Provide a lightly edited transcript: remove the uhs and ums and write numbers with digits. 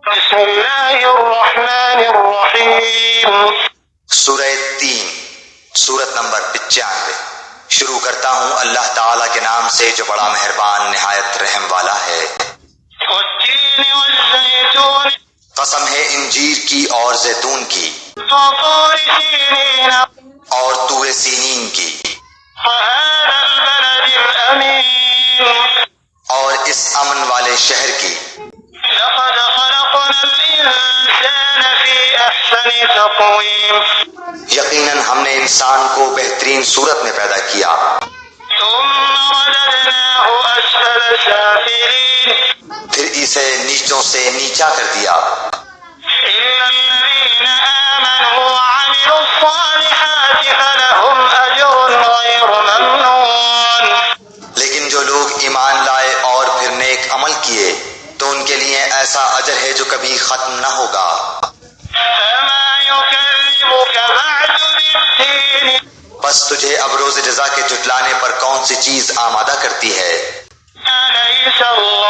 بسم اللہ الرحمن الرحیم۔ سورہ 3 سورت نمبر 95۔ شروع کرتا ہوں اللہ تعالیٰ کے نام سے جو بڑا مہربان نہایت رحم والا ہے۔ والتین والزیتون قسم ہے انجیر کی اور زیتون کی وطور سینین اور طور سینین کی وهذا البلد الأمین اور اس امن والے شہر کی۔ لقد خلقنا الإنسان في أحسن تقویم یقیناً ہم نے انسان کو بہترین صورت میں پیدا کیا، ثم رددناه أسفل سافلین پھر اسے نیچوں سے نیچا کر دیا، إلا الذين آمنوا وعملوا الصالحات فلهم أجر غير ممنون۔ لیکن جو لوگ ایمان لائے اور پھر نیک عمل کیے تو ان کے لیے ایسا اجر ہے جو کبھی ختم نہ ہوگا۔ فما يكذبك بعد بالدين بس تجھے اب روز جزا کے جھٹلانے پر کون سی چیز آمادہ کرتی ہے؟ أليس الله